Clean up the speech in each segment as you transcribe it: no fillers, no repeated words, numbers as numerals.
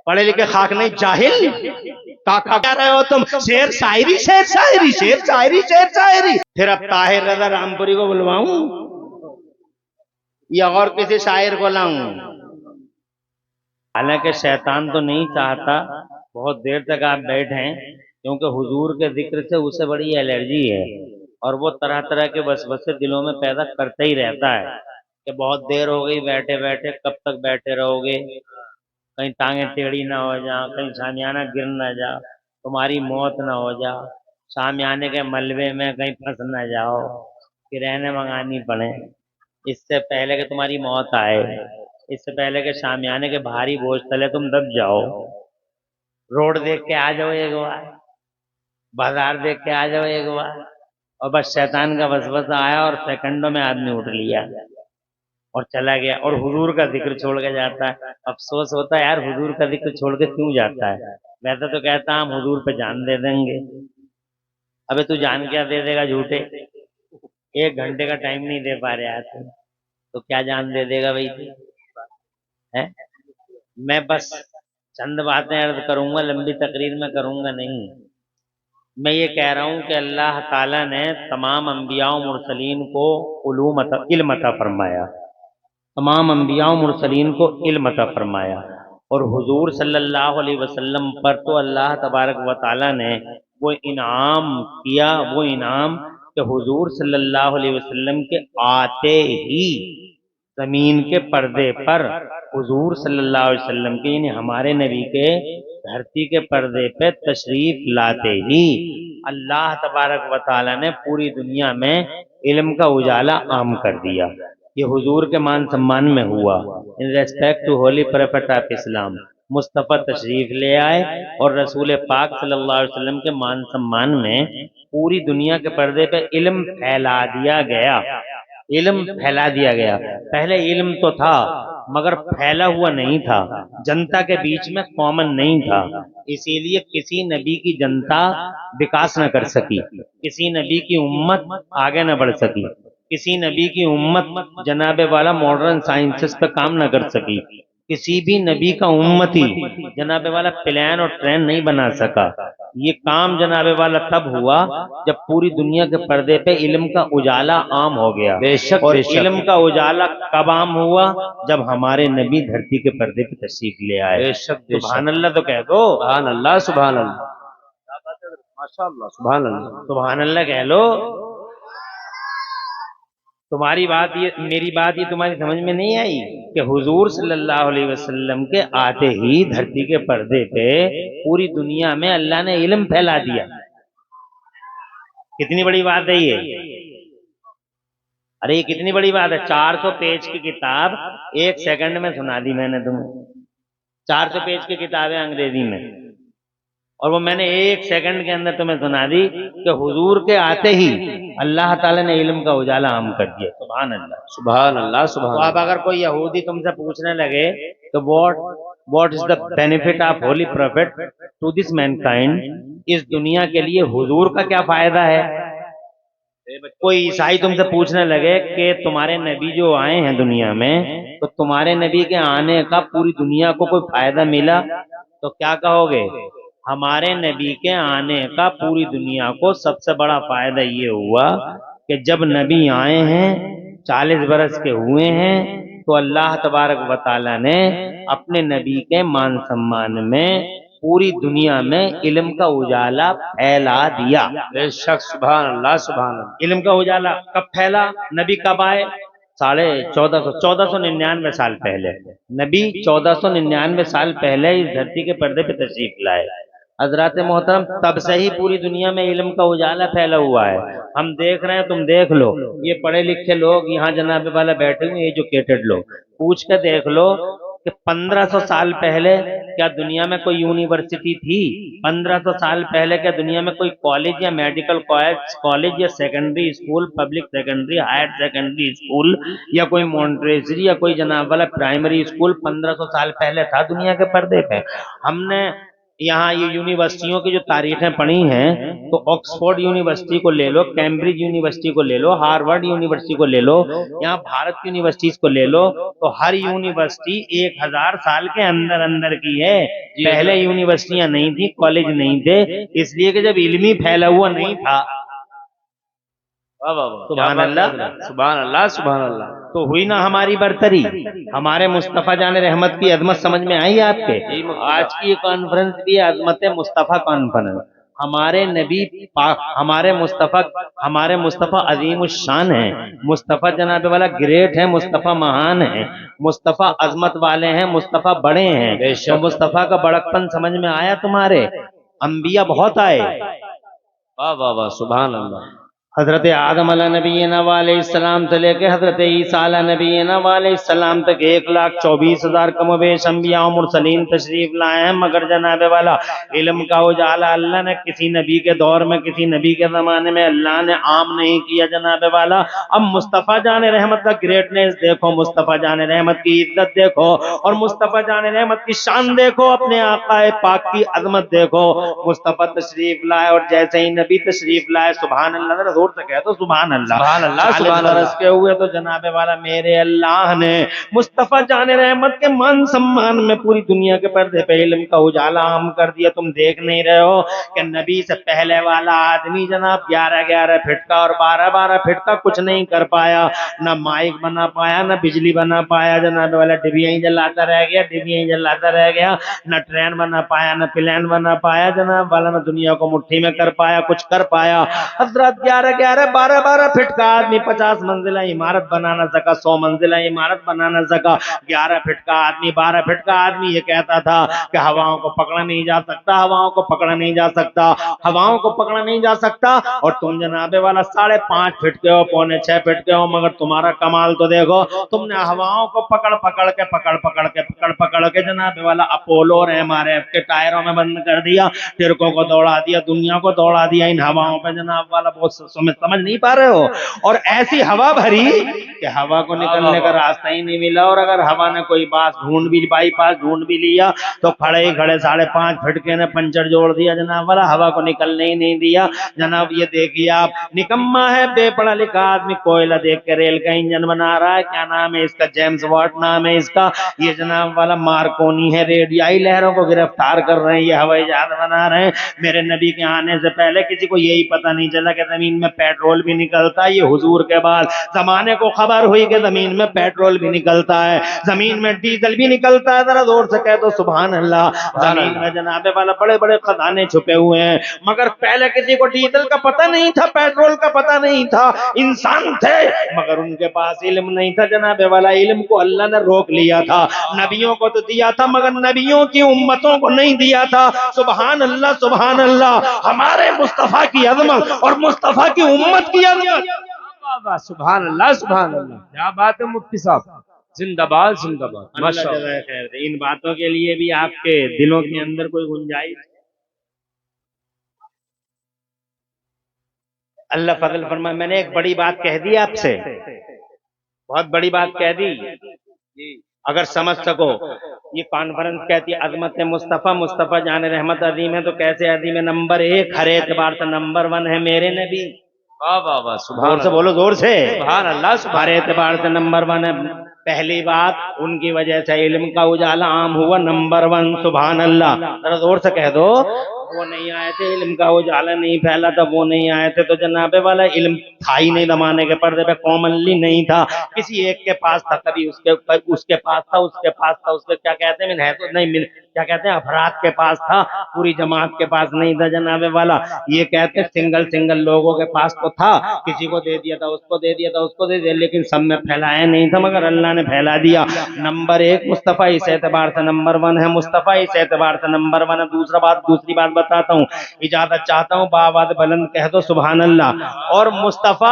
پڑھے لکھے خاک نہیں جاہل کہا کیا رہے ہو تم؟ شعر شاعری شعر شاعری شعر شاعری شعر شاعری. پھر اب طاہر رضا رامپوری کو بلواؤں یا اور کسی شاعر کو لاؤں؟ حالانکہ شیطان تو نہیں چاہتا بہت دیر تک آپ بیٹھیں، کیونکہ حضور کے ذکر سے اسے بڑی الرجی ہے اور وہ طرح طرح کے وسوسے دلوں میں پیدا کرتا ہی رہتا ہے کہ بہت دیر ہو گئی بیٹھے بیٹھے، کب تک بیٹھے رہو گے، کہیں ٹانگیں ٹیڑھی نہ ہو جا، کہیں شامیانہ گر نہ جا، تمہاری موت نہ ہو جا، شامیانے کے ملبے میں کہیں پھنس نہ جاؤ کہ رہنے منگانی پڑے، اس سے پہلے کہ تمہاری موت آئے، اس سے پہلے کہ شامیانے کے بھاری بوجھ تلے تم دب جاؤ، روڈ دیکھ کے آ جاؤ ایک بار، بازار دیکھ کے آ جاؤ ایک بار، اور بس شیطان کا وسوسہ آیا اور سیکنڈوں میں آدمی اٹھ لیا اور چلا گیا اور حضور کا ذکر چھوڑ کے جاتا ہے. افسوس ہوتا ہے یار حضور کا ذکر چھوڑ کے کیوں جاتا ہے؟ ویسے تو کہتا ہم حضور پہ جان دے دیں گے. ابے تو جان کیا دے دے گا جھوٹے؟ 1 گھنٹے کا ٹائم نہیں دے پا رہے آتے تو کیا جان دے دے گا بھائی؟ میں بس چند باتیں عرض کروں گا، لمبی تقریر میں کروں گا نہیں. میں یہ کہہ رہا ہوں کہ اللہ تعالیٰ نے تمام انبیاء و مرسلین کو علم عطا فرمایا، تمام انبیاء و مرسلین کو علم عطا فرمایا، اور حضور صلی اللہ علیہ وسلم پر تو اللہ تبارک و تعالیٰ نے وہ انعام کیا، وہ انعام کہ حضور صلی اللہ علیہ وسلم کے آتے ہی زمین کے پردے پر حضور صلی اللہ علیہ وسلم کے یعنی ہمارے نبی کے دھرتی کے پردے پہ تشریف لاتے ہی اللہ تبارک و تعالیٰ نے پوری دنیا میں علم کا اجالا عام کر دیا. یہ حضور کے مان سمان میں ہوا. In respect to holy prophet of Islam مصطفیٰ تشریف لے آئے اور رسول پاک صلی اللہ علیہ وسلم کے مان سمان میں پوری دنیا کے پردے پہ علم پھیلا دیا گیا. علم پھیلا دیا گیا. پہلے علم تو تھا مگر پھیلا ہوا نہیں تھا، جنتا کے بیچ میں کامن نہیں تھا، اسی لیے کسی نبی کی جنتا وکاس نہ کر سکی، کسی نبی کی امت آگے نہ بڑھ سکی، کسی نبی کی امت جناب والا ماڈرن سائنسز پہ کام نہ کر سکی، کسی بھی نبی کا امتی جناب والا پلان اور ٹرین نہیں بنا سکا. یہ کام جناب والا تب ہوا جب پوری دنیا کے پردے پہ علم کا اجالا عام ہو گیا. بے شک اور علم کا اجالا کب عام ہوا؟ جب ہمارے نبی دھرتی کے پردے پہ تشریف لے آئے. بے شک سبحان اللہ تو کہہ دو. سبحان اللہ سبحان اللہ ماشاء اللہ سبحان اللہ سبحان اللہ کہہ لو. تمہاری بات یہ میری بات یہ تمہاری سمجھ میں نہیں آئی کہ حضور صلی اللہ علیہ وسلم کے آتے ہی دھرتی کے پردے پہ پوری دنیا میں اللہ نے علم پھیلا دیا. کتنی بڑی بات ہے یہ؟ ارے یہ کتنی بڑی بات ہے. 400 پیج کی کتاب 1 سیکنڈ میں سنا دی میں نے تمہیں. 400 پیج کی کتاب ہے انگریزی میں اور وہ میں نے 1 سیکنڈ کے اندر تمہیں سنا دی کہ حضور کے آتے ہی اللہ تعالیٰ نے علم کا اجالا عام کر دیا. سبحان اللہ سبحان اللہ سبحان اللہ. اب اگر کوئی یہودی تم سے پوچھنے لگے تو what is the benefit of holy prophet to this mankind, اس دنیا کے لیے حضور کا کیا فائدہ ہے؟ کوئی عیسائی تم سے پوچھنے لگے کہ تمہارے نبی جو آئے ہیں دنیا میں تو تمہارے نبی کے آنے کا پوری دنیا کو کوئی فائدہ ملا؟ تو کیا کہو گے؟ ہمارے نبی کے آنے کا پوری دنیا کو سب سے بڑا فائدہ یہ ہوا کہ جب نبی آئے ہیں 40 برس کے ہوئے ہیں تو اللہ تبارک و تعالیٰ نے اپنے نبی کے مان سمان میں پوری دنیا میں علم کا اجالا پھیلا دیا. بے شک سبحان اللہ سبحان اللہ. علم کا اجالا کب پھیلا؟ نبی کب آئے؟ 1499 سال پہلے. نبی 1499 سال پہلے اس دھرتی کے پردے پہ تشریف لائے. حضرات محترم تب سے ہی پوری دنیا میں علم کا اجالا پھیلا ہوا ہے. ہم دیکھ رہے ہیں، تم دیکھ لو، یہ پڑھے لکھے لوگ یہاں جناب والا بیٹھے ہوئے ایجوکیٹڈ لوگ، پوچھ کے دیکھ لو کہ 1500 سال پہلے کیا دنیا میں کوئی یونیورسٹی تھی؟ 1500 سال پہلے کیا دنیا میں کوئی کالج یا میڈیکل کالج یا secondary school, public secondary, higher secondary school یا کوئی مونٹریسری یا کوئی جناب والا پرائمری اسکول 1500 سال پہلے تھا دنیا کے پردے پہ؟ ہم نے यहाँ ये यूनिवर्सिटियों की जो तारीखें पढ़ी हैं तो ऑक्सफोर्ड यूनिवर्सिटी को ले लो, कैम्ब्रिज यूनिवर्सिटी को ले लो, हार्वर्ड यूनिवर्सिटी को ले लो, यहाँ भारत की यूनिवर्सिटीज को ले लो, तो हर यूनिवर्सिटी 1000 साल के अंदर अंदर की है। पहले यूनिवर्सिटियां नहीं थी, कॉलेज नहीं थे, इसलिए कि जब इल्मी फैला हुआ नहीं था। सुभान अल्लाह, सुभान अल्लाह, सुभान अल्लाह। तो हुई ना हमारी बरतरी। हमारे मुस्तफा जान रहमत की अजमत समझ में आई आपके? आज की कॉन्फ्रेंस भी अजमत मुस्तफा कॉन्फ्रेंस। हमारे नबी हमारे मुस्तफा अजीम शान है, मुस्तफा जनाब वाला ग्रेट है, मुस्तफा महान है, मुस्तफा अजमत वाले हैं, मुस्तफा बड़े हैं। तो मुस्तफा का बड़कपन समझ में आया तुम्हारे? अंबिया बहुत आए। वाह वाह वाह, सुभान अल्लाह। हजरत आदम अलैहिस्सलाम अलैहिस्सलाम से लेके हजरत ईसा अलैहिस्सलाम तक 1,24,000 कमोबेश अंबिया और मुरसलीन तशरीफ लाए हैं, मगर जनाबे वाला इल्म का उजाला अल्लाह ने किसी नबी के दौर में, किसी नबी के जमाने में अल्लाह ने आम नहीं किया जनाबे वाला। अब मुस्तफ़ा जान रहमत का ग्रेटनेस देखो, मुस्तफ़ा जान रहमत की इज्जत देखो, और मुस्तफ़ा जान रहमत की शान देखो, अपने आकाए पाक की अजमत देखो। मुस्तफ़ा तशरीफ लाए और जैसे ही नबी तशरीफ लाए, सुभान अल्लाह, से कह तो सुभान अल्लाह, सुभान अल्लाह, सुभान बरस के हुए तो जनाबे वाला मेरे अल्लाह ने मुस्तफा जाने रहमत के मान सम्मान में पूरी दुनिया के पर्दे पे इल्म का उजाला आम कर दिया। तुम देख नहीं रहे हो कि नबी से पहले वाला आदमी जनाब 11-11 फीट का और 12-12 फीट का कुछ नहीं कर पाया, ना माइक बना पाया, ना बिजली बना पाया, जनाबे वाला डिबिया ही जलाता रह गया, डिबिया ही जलाता रह गया, ना ट्रेन बना पाया, ना प्लेन बना पाया जनाब वाला, ना दुनिया को मुट्ठी में कर पाया, कुछ कर पाया। हजरत 11-12 फीट का आदमी 50 मंजिला इमारत बना ना सका, 100 मंजिला इमारत बना ना सका। 11 फीट का आदमी, 12 फीट का आदमी ये कहता था कि हवाओं को पकड़ा नहीं जा सकता, हवाओं को पकड़ा नहीं जा सकता, हवाओं को पकड़ा नहीं जा सकता। और तुम जनाबे वाला 5.5 फीट के हो, 6.25 फीट के हो, मगर तुम्हारा कमाल तो देखो, तुमने हवाओं को पकड़ पकड़ के जनाबे वाला अपोलो और एमआरएफ के टायरों में बंद कर दिया, तिरकों को दौड़ा दिया, दुनिया को दौड़ा दिया इन हवाओं पे जनाब वाला। बहुत समझ नहीं पा रहे हो? और ऐसी हवा भरी कि हवा को निकलने का रास्ता ही नहीं मिला, और अगर हवा ने कोई बात बाईपास ढूंढ भी लिया तो खड़े ही खड़े 5.5 फीट के ने पंचर जोड़ दिया जनाब वाला, हवा को निकलने ही नहीं दिया। जनाब ये देखिए आप, निकम्मा है, बेपढ़ा लिखा आदमी कोयला देख के रेल का इंजन बना रहा है। क्या नाम है इसका? जेम्स वाट नाम है इसका। ये जनाब वाला मार्कोनी है, रेडियाई लहरों को गिरफ्तार कर रहे हैं, ये हवाई जहाज बना रहे हैं। मेरे नबी के आने से पहले किसी को यही पता नहीं चला कि जमीन में पेट्रोल भी निकलता है। ये हुजूर के बाद जमाने को खबर हुई कि जमीन में पेट्रोल भी निकलता है, जमीन में डीजल भी निकलता है। जरा जोर से कह दो सुभान अल्लाह। जमीन में जनाबे वाला बड़े बड़े खजाने छुपे हुए हैं, मगर पहले किसी को डीजल का पता नहीं था, पेट्रोल का पता नहीं था। इंसान थे मगर उनके पास इल्म नहीं था जनाबे वाला। इल्म को अल्लाह ने रोक लिया था, नबियों को तो दिया था मगर नबियों की उम्मतों को नहीं दिया था। सुभान अल्लाह, सुभान अल्लाह। हमारे मुस्तफा की अजमत और मुस्तफा की उम्मत की अजमत। सुभान अल्लाह, सुभान अल्लाह। क्या बात है मुफ्ती साहब, जिंदाबाद जिंदाबाद, माशाअल्लाह। इन बातों के लिए भी आपके दिलों के अंदर कोई गुंजाइश? अल्लाह फजल फरमाए। मैंने एक बड़ी बात कह दी आपसे, बहुत बड़ी बात कह दी, अगर समझ सको। ये कॉन्फ्रेंस कहती है अजमत मुस्तफ़ा, मुस्तफ़ा जान रहमत अजीम है, तो कैसे अजीम है? नंबर 1 हर एतबार से नंबर 1 है मेरे नबी। वाह वाह वाह, जोर से बोलो, जोर से। सुभान अल्लाह, हर एतबार से नंबर 1 है। पहली बात, उनकी वजह से इल्म का उजाला आम हुआ, नंबर 1। सुभान अल्लाह। जरा जोर से कह दो। वो नहीं आए थे, इल्म का उजाला नहीं फैला था, वो नहीं आए थे तो जनाबे वाला इल्म था ही नहीं, जमाने के पर्दे पे कॉमनली नहीं था। किसी एक के पास था, कभी उसके पास था, उसके पास था, उसके क्या कहते हैं, है तो नहीं, क्या कहते हैं, अफराद के पास था, पूरी जमात के पास नहीं था जनाबे वाला। ये कहते हैं सिंगल लोगों के पास तो था, किसी को दे दिया था, उसको दे दिया था, उसको दे दिया, लेकिन सब में फैलाया नहीं था, मगर अल्लाह ने फैला दिया। नंबर 1 मुस्तफ़ा, इस एतबार से नंबर 1 है मुस्तफ़ा, इस एतबार से नंबर 1 है। दूसरी बात बताता हूँ, इजाजत चाहता हूँ, बावाद बुलंद कह दो सुभान अल्लाह। और मुस्तफ़ा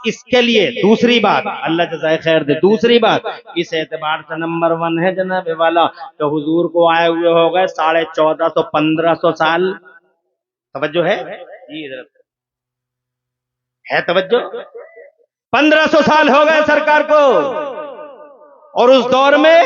इसके लिए दूसरी बात, अल्लाह जज़ाए खैर दे, दूसरी बात इस एतबार से नंबर 1 है जनाबे वाला, तो हुजूर को आए हुए हो गए 1450-1500 साल। तवज्जो है तवज्जो? 1500 साल हो गए सरकार को। और उस दौर में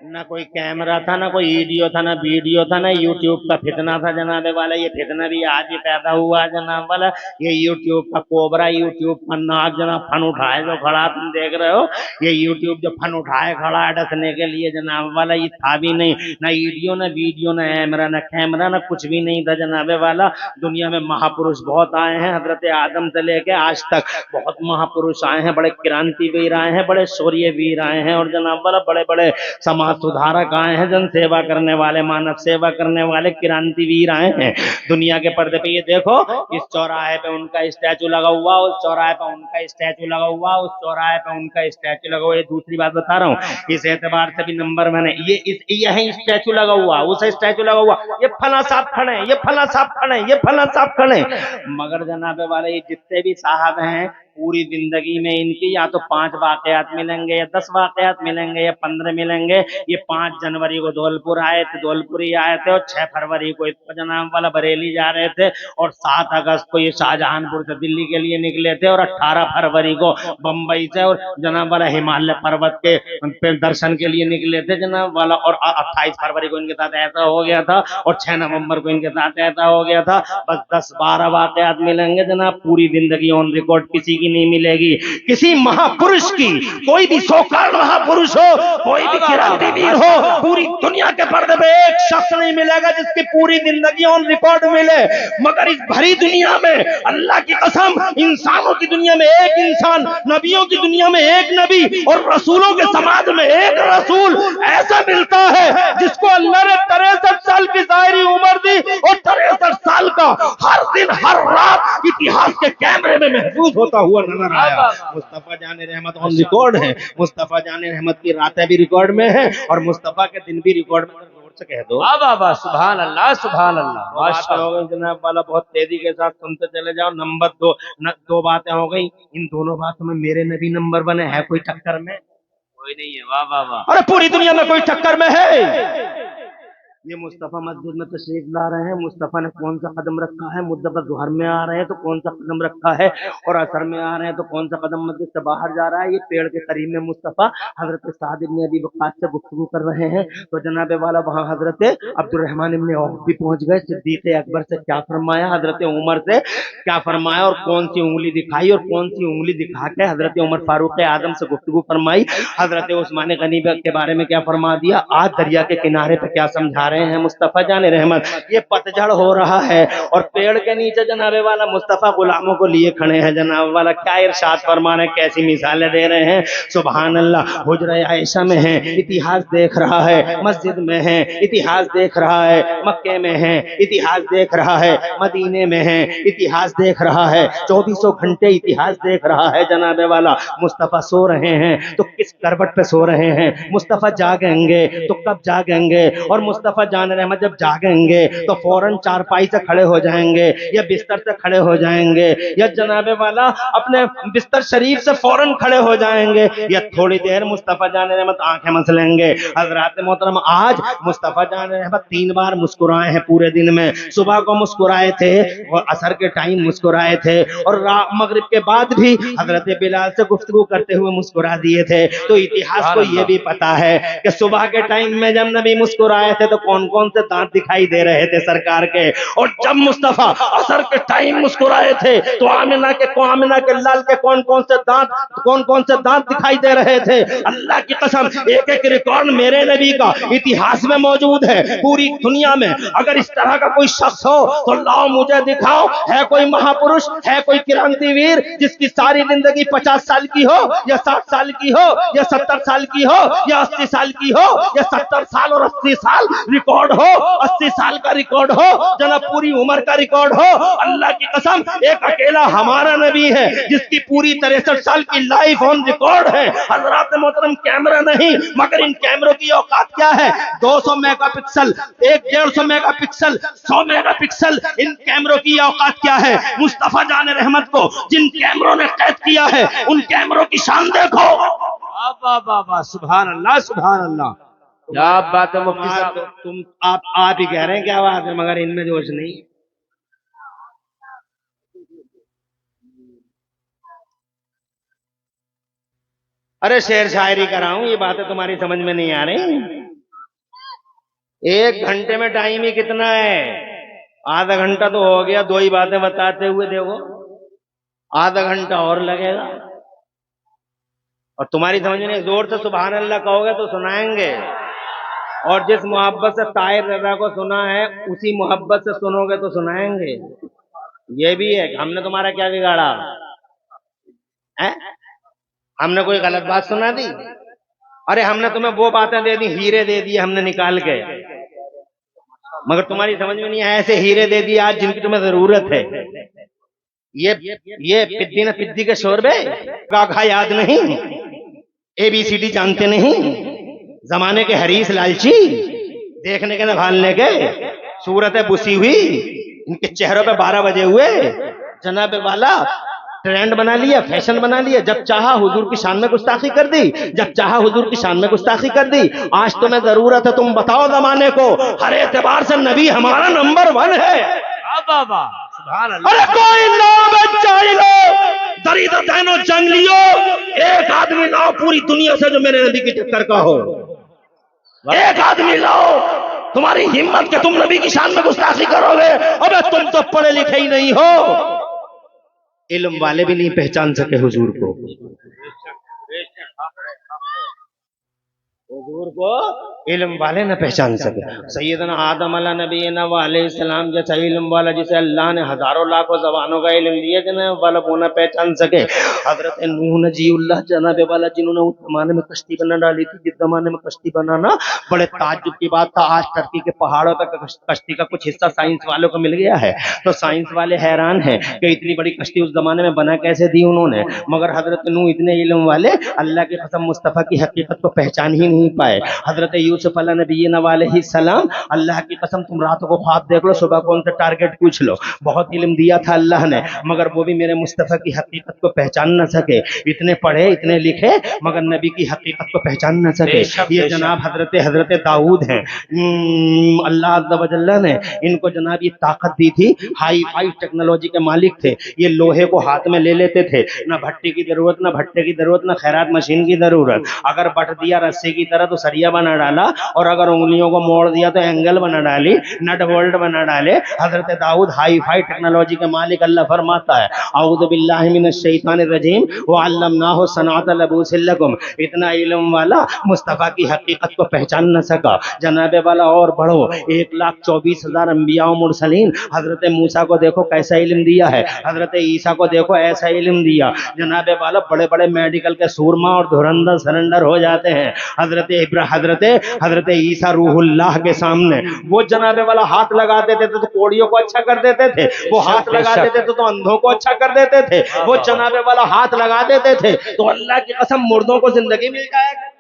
ना कोई कैमरा था, ना कोई वीडियो था, ना वीडियो था, ना यूट्यूब का फितना था जनाबे वाला। ये फितना भी आज ही पैदा हुआ जनाब वाला। ये यूट्यूब का कोबरा, यूट्यूब का नाग जनाब फन उठाए जो खड़ा, तुम देख रहे हो। ये यूट्यूब जो फन उठाए खड़ा है डसने के लिए जनाब वाला, ये था भी नहीं, ना वीडियो, ना वीडियो, ना कैमरा, ना कुछ भी नहीं था जनाबे वाला। दुनिया में महापुरुष बहुत आए हैं, हजरत आदम से लेके आज तक बहुत महापुरुष आए हैं, बड़े क्रांतिवीर आए हैं, बड़े शौर्यवीर आए हैं, और जनाब वाला बड़े बड़े समाज सुधारक आए हैं, जन सेवा करने वाले, मानव सेवा करने वाले क्रांतिवीर आए हैं दुनिया के पर्दे पे। ये देखो, इस चौराहे पे उनका स्टैचू लगा हुआ, उस चौराहे पे उनका स्टैचू लगा हुआ, उस चौराहे पे उनका स्टैचू लगा हुआ। ये दूसरी बात बता रहा हूँ, इस एतबार से भी नंबर मैंने यही स्टैचू लगा हुआ, उस स्टैचू लगा हुआ, ये फला साहब खड़े, ये फला साहब खड़े, ये फला साहब खड़े। मगर जनाबे वाले ये जितने भी साहब हैं, पूरी जिंदगी में इनकी या तो 5 वाकयात मिलेंगे, या 10 वाकयात मिलेंगे, या 15 मिलेंगे। ये 5 जनवरी को धौलपुर आए थे, धौलपुर ही आए थे, और 6 फरवरी को इसको जनाब वाला बरेली जा रहे थे, और 7 अगस्त को ये शाहजहानपुर से दिल्ली के लिए निकले थे, और 18 फरवरी को बम्बई से और जनाब वाला हिमालय पर्वत के दर्शन के लिए निकले थे जनाब वाला। और 28 फरवरी को इनके साथ ऐसा हो गया था, और 6 नवंबर को इनके साथ ऐसा हो गया था। बस 10-12 वाकयात मिलेंगे जनाब, पूरी जिंदगी ऑन रिकॉर्ड किसी की नहीं मिलेगी। किसी महापुरुष की, कोई भी सौकाल महापुरुष हो, कोई भी क्रांतिवीर हो, पूरी दुनिया के पर्दे पे एक शख्स नहीं मिलेगा जिसकी पूरी जिंदगी ऑन रिकॉर्ड मिले। मगर इस भरी दुनिया में अल्लाह की कसम, इंसानों की दुनिया में एक इंसान, नबियों की दुनिया में एक नबी, और रसूलों के समाज में एक रसूल ऐसा मिलता है जिसको अल्लाह ने 63 साल की ज़ाहिरी उम्र दी, और 63 साल का हर दिन हर रात इतिहास के कैमरे में महफूज होता हुआ नजर आया। मुस्तफा जाने रहमत ऑन रिकॉर्ड है, मुस्तफा जाने रहमत की रातें भी रिकॉर्ड में है, और मुस्तफा के दिन भी रिकॉर्ड में। जोर से कह दो वाह वाह वाह, सुभान अल्लाह सुभान अल्लाह, बातें हो गई जनाब वाला, बहुत तेजी के साथ सुनते चले जाओ। नंबर 2, 2 बातें हो गई। इन दोनों बातों में मेरे नबी नंबर 1 है, कोई टक्कर में कोई नहीं है। वाह वाह वाह, अरे पूरी दुनिया में कोई टक्कर में है। ये मुस्तफ़ा मस्जिद में तशरीफ ला रहे हैं, मुस्तफ़ा ने कौन सा कदम रखा है, मुद्दत जोहर में आ रहे हैं तो कौन सा कदम रखा है, और असर में आ रहे हैं तो कौन सा कदम मस्जिद से बाहर जा रहा है। ये पेड़ के करीब में मुस्तफ़ा हजरत साद इब्न अबी वक़ास से गुफ्तगू कर रहे हैं, तो जनाब वाला वहाँ हजरत अब्दुर्रहमान इब्न औफ भी पहुंच गए। सिद्दीक़ अकबर से क्या फरमाया, हजरत उमर से क्या फरमाया, और कौन सी उंगली दिखाई, और कौन सी उंगली दिखा के हजरत उमर फारूक आदम से गुफ्तगू फरमाई। हजरत उस्मान गनी के बारे में क्या फरमा दिया, आज दरिया के किनारे पे क्या समझा रहे हैं मुस्तफा जाने रहमत। ये पतझड़ हो रहा है, और पेड़ के नीचे जनाबे वाला मुस्तफा गुलामों को लिए खड़े हैं जनाब वाला। क्या इरशाद फरमा रहे, कैसी मिसालें दे रहे हैं, सुभान अल्लाह। हुजरा आयशा में है, इतिहास देख रहा है, मस्जिद में है, इतिहास देख रहा है, मक्के में है, इतिहास देख रहा है, मदीने में है, इतिहास देख रहा है, 2400 घंटे इतिहास देख रहा है जनाबे वाला। मुस्तफा सो रहे हैं तो किस करवट पे सो रहे हैं, मुस्तफा जागेंगे तो कब जागेंगे, और मुस्तफा जान रहमत जब जागेंगे तो फौरन चारपाई से खड़े हो जाएंगे, या बिस्तर से खड़े हो जाएंगे, या जनाबे वाला अपने बिस्तर शरीफ से फौरन खड़े हो जाएंगे, या थोड़ी देर मुस्तफा जान रहमत आंखें मसलेंगे। हजरात मोहतरम, आज मुस्तफा जान रहमत 3 बार मुस्कुराए हैं पूरे दिन में। सुबह को मुस्कुराए थे, और असर के टाइम मुस्कुराए थे, और मगरिब के बाद भी हजरत बिलाल से गुफ्तगू करते हुए मुस्कुरा दिए थे। तो इतिहास को यह भी पता है कि सुबह के टाइम में जब नबी मुस्कुराए थे तो कौन कौन से दांत दिखाई दे रहे थे सरकार के, और जब मुस्तफा असर के टाइम मुस्कुराए थे तो आमिना के लाल के कौन कौन से दांत दिखाई दे रहे थे। अल्लाह की कसम, एक एक रिकॉर्ड मेरे नबी का इतिहास में मौजूद है। पूरी दुनिया में अगर इस तरह का कोई शख्स हो तो लाओ मुझे दिखाओ, है कोई महापुरुष, है कोई क्रांतिवीर जिसकी सारी जिंदगी 50 साल की हो, या 60 साल की हो, या 70 साल की हो, या 80 साल की हो, या 70 साल और 80 साल रिकॉर्ड हो, 80 साल का रिकॉर्ड हो, जना पूरी उम्र का रिकॉर्ड हो। अल्लाह की कसम, एक अकेला हमारा नबी है जिसकी पूरी 63 साल की लाइफ ऑन रिकॉर्ड है। हजरात मोहतरम, कैमरा नहीं, मगर इन कैमरों की औकात क्या है, 200 मेगापिक्सल, 150 मेगापिक्सल, 100 मेगापिक्सल, इन कैमरों की औकात क्या है। मुस्तफा जाने रहमत को जिन कैमरों ने कैद किया है, उन कैमरों की शान देखो। वाह वाह वाह, सुभान अल्लाह सुभान अल्लाह, क्या बात है मुफ्ती साहब। आप ही कह रहे हैं क्या बात है, मगर इनमें जोश नहीं। अरे शेर शायरी कर रहा हूं, ये बातें तुम्हारी समझ में नहीं आ रही। 1 گھنٹے میں ٹائم ہی کتنا ہے؟ آدھا گھنٹہ تو ہو گیا 2 ہی باتیں بتاتے ہوئے، دیکھو آدھا گھنٹہ اور لگے گا، اور تمہاری سمجھ میں زور سے سبحان اللہ کہو گے تو سنائیں گے، اور جس محبت سے طاہر رضا کو سنا ہے اسی محبت سے سنو گے تو سنائیں گے۔ یہ بھی ہے کہ ہم نے تمہارا کیا بگاڑا؟ ہم نے کوئی غلط بات سنا دی؟ ارے ہم نے تمہیں وہ باتیں دے دی، ہیرے دے دیے ہم نے نکال کے، مگر تمہاری سمجھ میں نہیں آیا ایسے ہیرے دے دیے آج جن کی تمہیں ضرورت ہے۔ یہ پدی نہ پدی کے شوربے گاگھا یاد نہیں، ABCD جانتے نہیں، زمانے کے حریص لالچی، دیکھنے کے نبھالنے کے، صورتیں بسی ہوئی، ان کے چہروں پہ 12 بجے ہوئے، جناب والا ٹرینڈ بنا لیا، فیشن بنا لیا، جب چاہا حضور کی شان میں گستاخی کر دی، جب چاہا حضور کی شان میں گستاخی کر دی۔ آج تمہیں ضرورت ہے تم بتاؤ زمانے کو ہر اعتبار سے نبی ہمارا نمبر 1 ہے۔ بابا سبحان اللہ۔ ارے کوئی نام چاہیے لو، دریدہ دینو جنگ لیو، ایک آدمی لاؤ پوری دنیا سے جو میرے نبی کی ٹکر کا ہو، ایک آدمی لاؤ، تمہاری ہمت کہ تم نبی کی شان میں گستاخی کرو گے؟ ابے تم تو پڑھے لکھے ہی نہیں ہو، علم والے بھی نہیں پہچان سکے حضور کو، حضور کو علم والے نہ پہچان سکے۔ سیدنا آدم علیہ نبینا علیہ السلام جیسا علم والا جسے اللہ نے ہزاروں لاکھوں زبانوں کا علم دیا جناب والا وہ نہ پہچان سکے۔ حضرت نوح نجی اللہ جناب والا جنہوں نے اس زمانے میں کشتی بنا ڈالی تھی، جس زمانے میں کشتی بنانا بڑے تعجب کی بات تھا۔ آج ترکی کے پہاڑوں پہ کشتی کا کچھ حصہ سائنس والوں کو مل گیا ہے تو سائنس والے حیران ہیں کہ اتنی بڑی کشتی اس زمانے میں بنا کیسے دی انہوں نے، مگر حضرت نوح اتنے علم والے اللہ کی قسم مصطفیٰ کی حقیقت کو پہچان ہی نہیں پائے۔ حضرت یوسف علیہ نبینا علیہ السلام اللہ کی قسم تم رات کو خواب دیکھ لو، صبح کون سے ٹارگٹ پوچھ لو، بہت علم دیا تھا اللہ نے، مگر وہ بھی میرے مصطفیٰ کی حقیقت کو پہچان نہ سکے۔ اتنے پڑھے اتنے لکھے مگر نبی کی حقیقت کو پہچان نہ سکے۔ یہ جناب حضرت داؤد ہیں، اللہ عز و جل نے ان کو جناب یہ طاقت دی تھی، ہائی فائی ٹیکنالوجی کے مالک تھے، یہ لوہے کو ہاتھ میں لے لیتے تھے، نہ بھٹی کی ضرورت نہ بھٹے کی ضرورت نہ خیرات مشین کی ضرورت، اگر بٹ دیا رسے کی طرح تو سریا بنا ڈالا، اور اگر انگلیوں کو موڑ دیا تو اینگل بنا ڈالی، نٹ بولٹ بنا ڈالے۔ حضرت داؤد ہائی فائی ٹیکنالوجی کے مالک، اللہ فرماتا ہے اعوذ باللہ من الشیطان الرجیم وعلمناہ صنعۃ لبوس لکم، اتنا علم والا مصطفیٰ کی حقیقت کو پہچان نہ سکا۔ جناب والا اور بڑھو، 1,24,000 انبیاء و مرسلین، حضرت موسیٰ کو دیکھو کیسا علم دیا ہے، حضرت عیسیٰ کو دیکھو ایسا علم دیا۔ جناب والا بڑے بڑے میڈیکل کے سورما اور دھرندر سرنڈر ہو جاتے ہیں، حضرت عیسیٰ روح اللہ کے سامنے وہ جناب والا ہاتھ لگا دیتے تھے تو کوڑیوں کو اچھا کر دیتے تھے، وہ ہاتھ لگا دیتے تھے تو اندھوں کو اچھا کر دیتے تھے، وہ جناب والا ہاتھ لگا دیتے تھے تو اللہ کی قسم مردوں کو زندگی مل جائے گا۔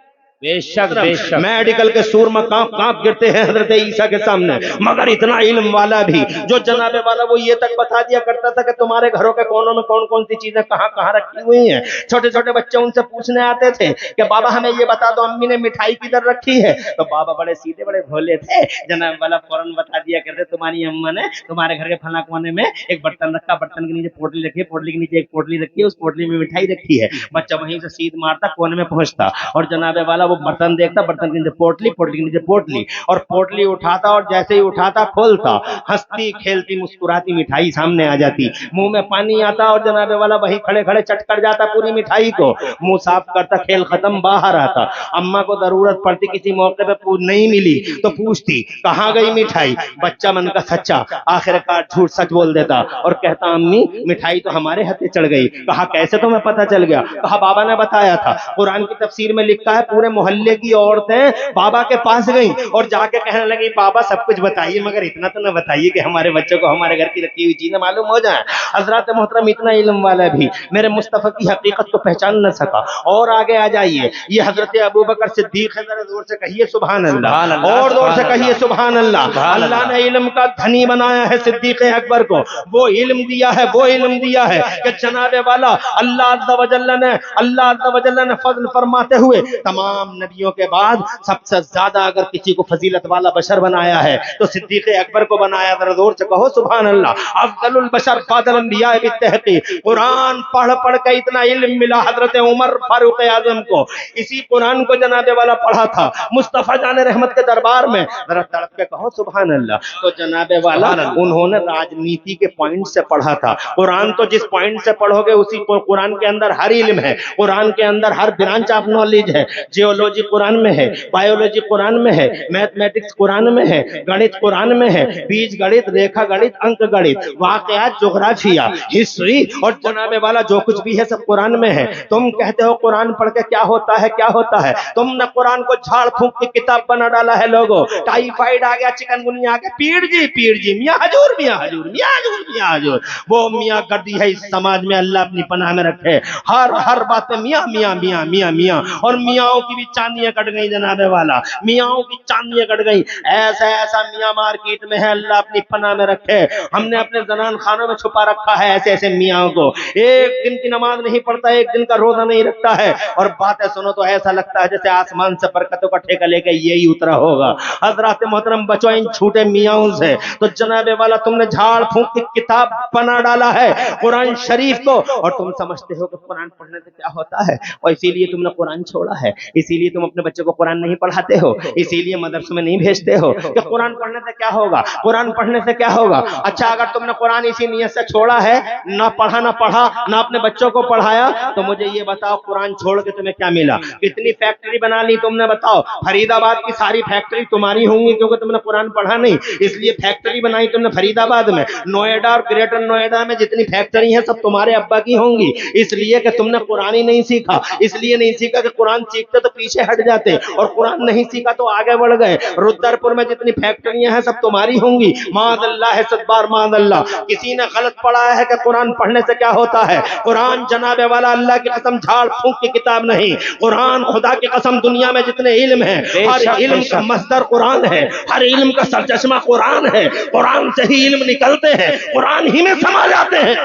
بے شک بے شک، میڈیکل کے سورما کانپ کانپ گرتے ہیں حضرت عیسیٰ کے سامنے، مگر اتنا علم والا بھی جو جناب والا وہ یہ تک بتا دیا کرتا تھا کہ تمہارے گھروں کے کونوں میں کون کون سی چیزیں کہاں کہاں رکھی ہوئی ہیں۔ چھوٹے چھوٹے بچے ان سے پوچھنے آتے تھے کہ بابا ہمیں یہ بتا دو امی نے مٹھائی کدھر رکھی ہے، تو بابا بڑے سیدھے بڑے بھولے تھے، جناب والا فوراً بتا دیا کرتے تمہاری اماں نے تمہارے گھر کے فلاں کونے میں ایک برتن رکھا، برتن کے نیچے پوٹلی رکھی ہے، پوٹلی کے نیچے ایک پوٹلی رکھی ہے، اس پوٹلی میں مٹھائی رکھی ہے۔ بچہ وہیں سے سیدھ مارتا کونے میں پہنچتا اور جناب والا وہ برتن دیکھتا، برتن کے نیچے پوٹلی، پوٹلی کے نیچے پوٹلی، اور پوٹلی اٹھاتا اور جیسے ہی اٹھاتا کھولتا ہنستی کھیلتی مسکراتی مٹھائی سامنے آ جاتی، منہ میں پانی آتا اور جناب والا وہی کھڑے کھڑے چٹ کر جاتا پوری مٹھائی کو، منہ صاف کرتا، کھیل ختم، باہر آتا۔ اماں کو ضرورت پڑتی کسی موقع پہ نہیں ملی تو پوچھتی کہاں گئی مٹھائی، بچہ من کا سچا آخر کار جھوٹ سچ بول دیتا اور کہتا امی مٹھائی تو ہمارے ہاتھ چڑھ گئی۔ کہا کیسے تمہیں پتہ چل گیا؟ کہا بابا نے بتایا تھا، قرآن کی تفسیر میں لکھا ہے پورے محلے کی عورتیں بابا کے پاس گئیں اور جا کے کہنے لگی بابا سب کچھ بتائیے مگر اتنا تو نہ بتائیے کہ ہمارے بچوں کو ہمارے گھر کی رکھی ہوئی چیزیں معلوم ہو جائیں۔ حضرات محترم اتنا علم والا بھی میرے مصطفیٰ کی حقیقت کو پہچان نہ سکا۔ اور آگے آ جائیے، یہ حضرت ابوبکر صدیق ہے، ذرا زور سے کہیے سبحان اللہ، اور زور سے کہیے سبحان اللہ۔ اللہ نے علم کا دھنی بنایا ہے صدیق اکبر کو، وہ علم دیا ہے، وہ علم دیا ہے کہ جناب والا اللہ عز و جل نے فضل فرماتے ہوئے تمام नबियों के बाद सबसे ज्यादा अगर किसी को फजीलत वाला बशर बनाया है तो सिद्दीक अकबर को बनाया। जरा जोर से कहो सुभान अल्लाह। अफजलुल बशर बादल अंबिया बित्तहकीक। कुरान पढ़ पढ़ के इतना इल्म मिला हजरत उमर फारूक आजम को। इसी कुरान को जनाबे वाला पढ़ा था मुस्तफा जाने रहमत के दरबार में। जरा तड़प के कहो सुभान अल्लाह। तो जनाबे वाला उन्होंने राजनीति के पॉइंट से पढ़ा था। कुरान तो जिस पॉइंट से पढ़ोगे उसी को, कुरान के अंदर हर इल्म है, कुरान के अंदर हर ब्रांच ऑफ नॉलेज है। जियोलॉजी कुरान में है, बायोलॉजी कुरान में है, मैथमेटिक्स कुरान में है, गणित कुरान में है, बीज गणित, रेखा गणित, अंक गणित, वाकयात, जोग्राफिया, हिस्ट्री और जनाबे वाला जो कुछ भी है सब कुरान में है। तुम कहते हो कुरान पढ़ के क्या होता है, क्या होता है? तुमने कुरान को झाड़ फूंक की किताब बना डाला है। लोगों, टाइफाइड आ गया, चिकनगुनिया आ गया, पीर जी मियां हजूर, मियां हजूर, मियां हजूर, मियां हजूर। वो मियां गर्दी है इस समाज में, अल्लाह अपनी पनाह में रखे। हर बात में मियां मियां मियां मियां मियां। और मियाओं की भी चांदियां कट गई जनाबे वाला, मियाओं की चांदियां कट गई। ऐसा ऐसा मियां मार्केट में है, अल्लाह अपनी पनाह में रखे। हमने अपने जनान खानों में छुपा रखा है ऐसे ऐसे मियाओं को। एक दिन की नमाज नहीं पढ़ता, एक दिन का रोजा नहीं रखता है, और बातें सुनो तो ऐसा लगता है जैसे आसमान से बरकतों का ठेका लेके यही उतरा होगा। हजरात मोहतरम, बचो इन छूटे मियाओं से। तो जनाबे वाला तुमने झाड़ फूंक की किताब बना डाला है कुरान शरीफ को, और तुम समझते हो कि कुरान पढ़ने से क्या होता है, और इसीलिए तुमने कुरान छोड़ा है। इसीलिए तुम अपने बच्चों को कुरान नहीं पढ़ाते हो, इसीलिए मदरसे में नहीं भेजते हो कि कुरान पढ़ने से क्या होगा, कुरान पढ़ने से क्या होगा। अच्छा, अगर तुमने कुरान इसी नियत से छोड़ा है, ना पढ़ा ना पढ़ा ना अपने बच्चों को पढ़ाया, तो मुझे ये बताओ कुरान छोड़ के तुम्हें क्या मिला? कितनी फैक्ट्री बना ली तुमने, बताओ। फरीदाबाद की सारी फैक्ट्री तुम्हारी होंगी क्योंकि तुमने कुरान पढ़ा नहीं, इसलिए फैक्ट्री बनाई तुमने फरीदाबाद में। नोएडा और ग्रेटर नोएडा में जितनी फैक्ट्री है सब तुम्हारे अब्बा की होंगी, इसलिए कि तुमने कुरान ही नहीं सीखा। इसलिए नहीं सीखा कि कुरान सीखते तो पीछे हट जाते, और कुरान नहीं सीखा तो आगे बढ़ गए। रुद्रपुर में जितनी फैक्ट्रियां हैं सब तुम्हारी होंगी। मादल्लाह है सदबार मादल्लाह। किसी ने गलत पढ़ा है कि कुरान पढ़ने से क्या होता है। कुरान जनाबे वाला अल्लाह की कसम झाड़ फूंक की किताब नहीं। कुरान खुदा की कसम दुनिया में जितने इल्म है, हर इल्म का मस्दर कुरान है, हर इल्म का सरचश्मा कुरान है। कुरान से ही इल्म निकलते हैं, कुरान ही में समा जाते हैं।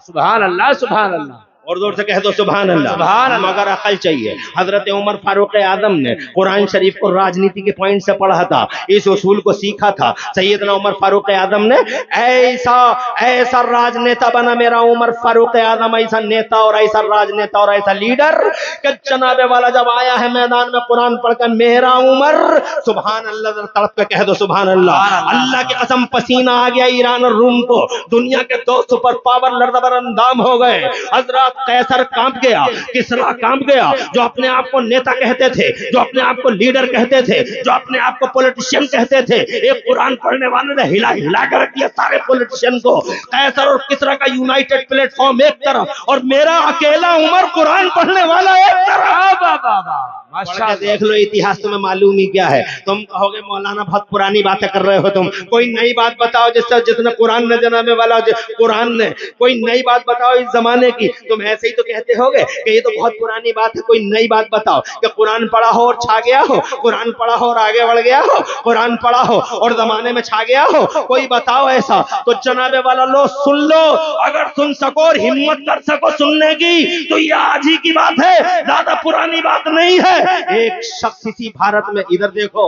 सुभान अल्लाह, सुभान अल्लाह। और जोर से कह दो सुभान अल्लाह। सुभान अल्लाह। मगर अकल चाहिए। हजरत उमर फारूक आजम ने कुरान शरीफ को राजनीति के पॉइंट से पढ़ा था, इस उसूल को सीखा था। सैयदना उमर फारूक आजम ने ऐसा ऐसा राजनेता बना मेरा उमर फारूक आजम, ऐसा नेता और ऐसा राजनेता और ऐसा लीडर कि जनाबे वाला जब आया है मैदान में कुरान पढ़कर मेरा उमर, सुभान अल्लाह, तड़प के कह दो सुभान अल्लाह। अल्लाह की कसम पसीना आ गया ईरान और रूम को। दुनिया के दो सुपर पावर लर्ज़बर अंदाम हो गए। हजरत कैसर कांप गया, किसरा कांप गया, जो अपने आप को नेता कहते थे, जो अपने आप को लीडर कहते थे, जो अपने आप को पॉलिटिशियन कहते थे। एक कुरान पढ़ने वाले ने हिला हिला कर रख दिया सारे पॉलिटिशियन को। कैसर और किसरा का यूनाइटेड प्लेटफॉर्म एक तरफ, और मेरा अकेला उमर कुरान पढ़ने वाला एक तरफ। माशाअल्लाह, देख लो इतिहास तुम्हें मालूम ही क्या है। तुम कहोगे मौलाना बहुत पुरानी बातें कर रहे हो, तुम कोई नई बात बताओ जिससे जितने कुरान न जनाबे वाला कुरान ने, कोई नई बात बताओ इस जमाने की। तुम ऐसे ही तो कहते होगे कि ये तो बहुत पुरानी बात है, कोई नई बात बताओ कि कुरान पढ़ा हो और छा गया हो, कुरान पढ़ा हो और आगे बढ़ गया हो, कुरान पढ़ा हो और जमाने में छा गया हो, कोई बताओ ऐसा। तो जनाबे वाला लो सुन लो, अगर सुन सको और हिम्मत कर सको सुनने की तो ये आज ही की बात है, ज्यादा पुरानी बात नहीं है। एक शख्स इसी भारत में, इधर देखो,